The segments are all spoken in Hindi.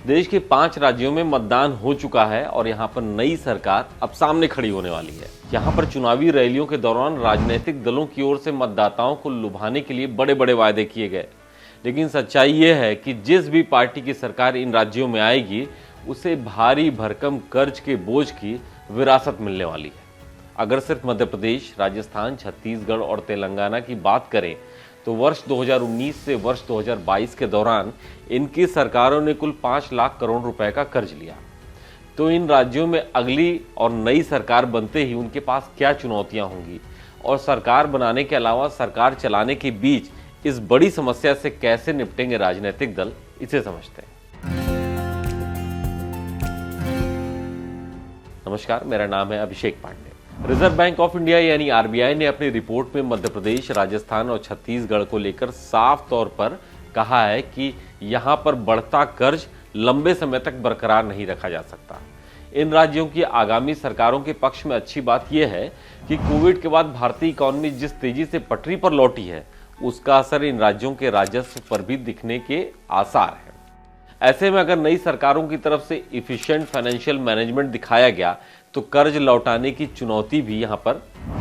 देश के 5 राज्यों में मतदान हो चुका है और यहाँ पर नई सरकार अब सामने खड़ी होने वाली है। यहाँ पर चुनावी रैलियों के दौरान राजनीतिक दलों की ओर से मतदाताओं को लुभाने के लिए बड़े बड़े वायदे किए गए, लेकिन सच्चाई ये है कि जिस भी पार्टी की सरकार इन राज्यों में आएगी उसे भारी भरकम कर्ज के बोझ की विरासत मिलने वाली है। अगर सिर्फ मध्य प्रदेश, राजस्थान, छत्तीसगढ़ और तेलंगाना की बात करें तो वर्ष 2019 से वर्ष 2022 के दौरान इनकी सरकारों ने कुल 5 लाख करोड़ रुपए का कर्ज लिया। तो इन राज्यों में अगली और नई सरकार बनते ही उनके पास क्या चुनौतियां होंगी और सरकार बनाने के अलावा सरकार चलाने के बीच इस बड़ी समस्या से कैसे निपटेंगे राजनीतिक दल, इसे समझते हैं। नमस्कार, मेरा नाम है Abhishek Pandey. Reserve bank of India यानी आरबीआई ने अपनी रिपोर्ट में मध्य प्रदेश, राजस्थान और छत्तीसगढ़ को लेकर साफ तौर पर कहा है कि यहां पर बढ़ता कर्ज लंबे समय तक बरकरार नहीं रखा जा सकता। इन राज्यों की आगामी सरकारों के पक्ष में अच्छी बात यह है कि कोविड के बाद भारतीय इकोनॉमी जिस तेजी से पटरी पर लौटी है उसका असर इन राज्यों के राजस्व पर भी दिखने के आसार है। ऐसे में अगर नई सरकारों की तरफ से इफिशिएंट फाइनेंशियल मैनेजमेंट दिखाया गया तो कर्ज लौटाने की चुनौती भी यहां पर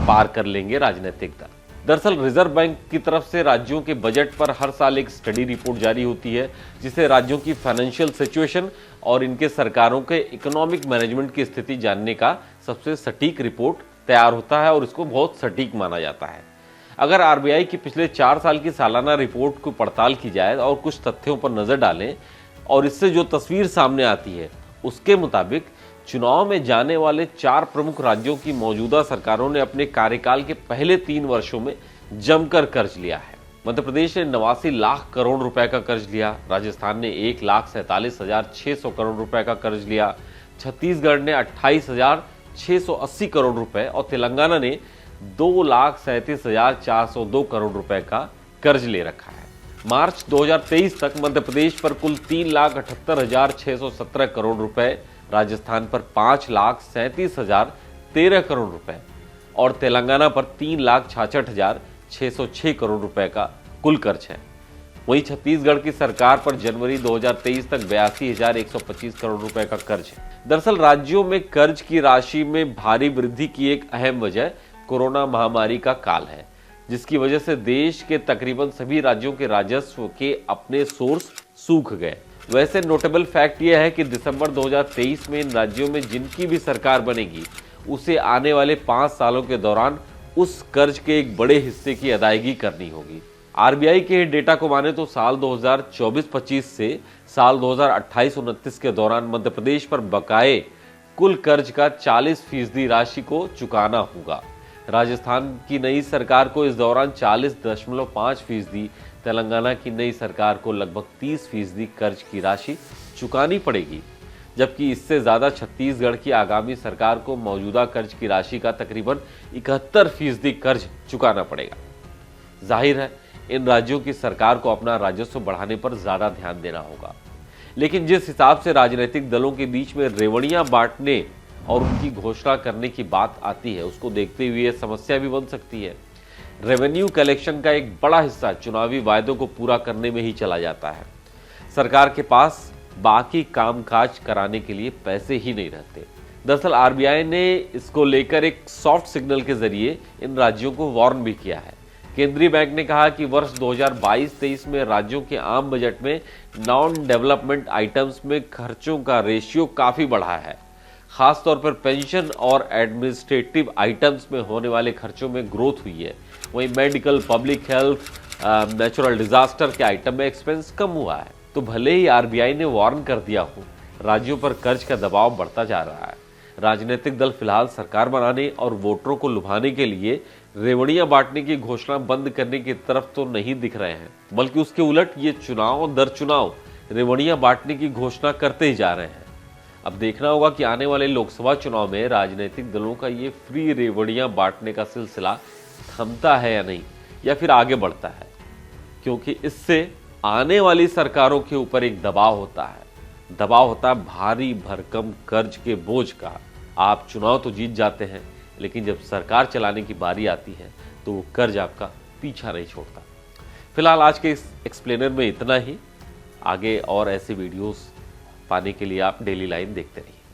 पार कर लेंगे राजनीतिक दल। दरअसल रिजर्व बैंक की तरफ से राज्यों के बजट पर हर साल एक स्टडी रिपोर्ट जारी होती है जिसे राज्यों की फाइनेंशियल सिचुएशन और इनके सरकारों के इकोनॉमिक मैनेजमेंट की स्थिति जानने का सबसे सटीक रिपोर्ट तैयार होता है और इसको बहुत सटीक माना जाता है। अगर आरबीआई की पिछले 4 साल की सालाना रिपोर्ट को पड़ताल की जाए और कुछ तथ्यों पर नजर डालें और इससे जो तस्वीर सामने आती है उसके मुताबिक चुनाव में जाने वाले 4 प्रमुख राज्यों की मौजूदा सरकारों ने अपने कार्यकाल के पहले 3 वर्षों में जमकर कर्ज लिया है। मध्य प्रदेश ने 89 लाख करोड़ रुपए का कर्ज लिया, राजस्थान ने 1,47,600 करोड़ रुपए का कर्ज लिया, छत्तीसगढ़ ने 28,680 करोड़ रुपए और तेलंगाना ने 2,37,402 करोड़ रुपए का कर्ज ले रखा है। मार्च 2023 तक मध्य प्रदेश पर कुल 3,78,617 करोड़ रुपए, राजस्थान पर 5,37,013 करोड़ रुपए और तेलंगाना पर 3,66,606 करोड़ रुपए का कुल कर्ज है। वहीं छत्तीसगढ़ की सरकार पर जनवरी 2023 तक 82,125 करोड़ रुपए का कर्ज है। दरअसल राज्यों में कर्ज की राशि में भारी वृद्धि की एक अहम वजह कोरोना महामारी का काल है, जिसकी वजह से देश के तकरीबन सभी राज्यों के राजस्व के अपने सोर्स सूख गए। वैसे नोटेबल फैक्ट यह है कि दिसंबर 2023 में इन राज्यों में जिनकी भी सरकार बनेगी उसे आने वाले 5 सालों के दौरान उस कर्ज के एक बड़े हिस्से की अदायगी करनी होगी। आरबीआई के डेटा को माने तो साल 2024-25 से साल 2028-29 के दौरान मध्य प्रदेश पर बकाये कुल कर्ज का 40% राशि को चुकाना होगा। राजस्थान की नई सरकार को इस दौरान 40.5%, तेलंगाना की नई सरकार को लगभग 30% कर्ज की राशि चुकानी पड़ेगी, जबकि इससे ज्यादा छत्तीसगढ़ की आगामी सरकार को मौजूदा कर्ज की राशि का तकरीबन 71% कर्ज चुकाना पड़ेगा। जाहिर है इन राज्यों की सरकार को अपना राजस्व बढ़ाने पर ज्यादा ध्यान देना होगा, लेकिन जिस हिसाब से राजनीतिक दलों के बीच में रेवड़ियां बांटने और उनकी घोषणा करने की बात आती है उसको देखते हुए यह समस्या भी बन सकती है। रेवेन्यू कलेक्शन का एक बड़ा हिस्सा चुनावी वायदों को पूरा करने में ही चला जाता है। सरकार के पास बाकी कामकाज कराने के लिए पैसे ही नहीं रहते। दरअसल आरबीआई ने इसको लेकर एक सॉफ्ट सिग्नल के जरिए इन राज्यों को वार्न भी किया है। केंद्रीय बैंक ने कहा कि वर्ष 2022-23 में राज्यों के आम बजट में नॉन डेवलपमेंट आइटम्स में खर्चों का रेशियो काफी बढ़ा है। खासतौर पर पेंशन और एडमिनिस्ट्रेटिव आइटम्स में होने वाले खर्चों में ग्रोथ हुई है। वहीं medical, public health, natural disaster के आइटम में एक्सपेंस कम हुआ है। तो भले ही आरबीआई ने वार्न कर दिया हो, राज्यों पर कर्ज का दबाव बढ़ता जा रहा है। राजनीतिक दल फिलहाल सरकार बनाने और वोटरों को लुभाने के लिए रेवड़ियां बांटने की घोषणा बंद करने की तरफ तो नहीं दिख रहे हैं, बल्कि उसके उलट ये चुनाव दर चुनाव रेवड़ियां बांटने की घोषणा करते ही जा रहे हैं। अब देखना होगा कि आने वाले लोकसभा चुनाव में राजनीतिक दलों का ये फ्री रेवड़ियां बांटने का सिलसिला थमता है या नहीं, या फिर आगे बढ़ता है, क्योंकि इससे आने वाली सरकारों के ऊपर एक दबाव होता है भारी भरकम कर्ज के बोझ का। आप चुनाव तो जीत जाते हैं, लेकिन जब सरकार चलाने की बारी आती है तो वो कर्ज आपका पीछा नहीं छोड़ता। फिलहाल आज के इस एक्सप्लेनर में इतना ही। आगे और ऐसे वीडियोस पाने के लिए आप डेली लाइन देखते रहिए।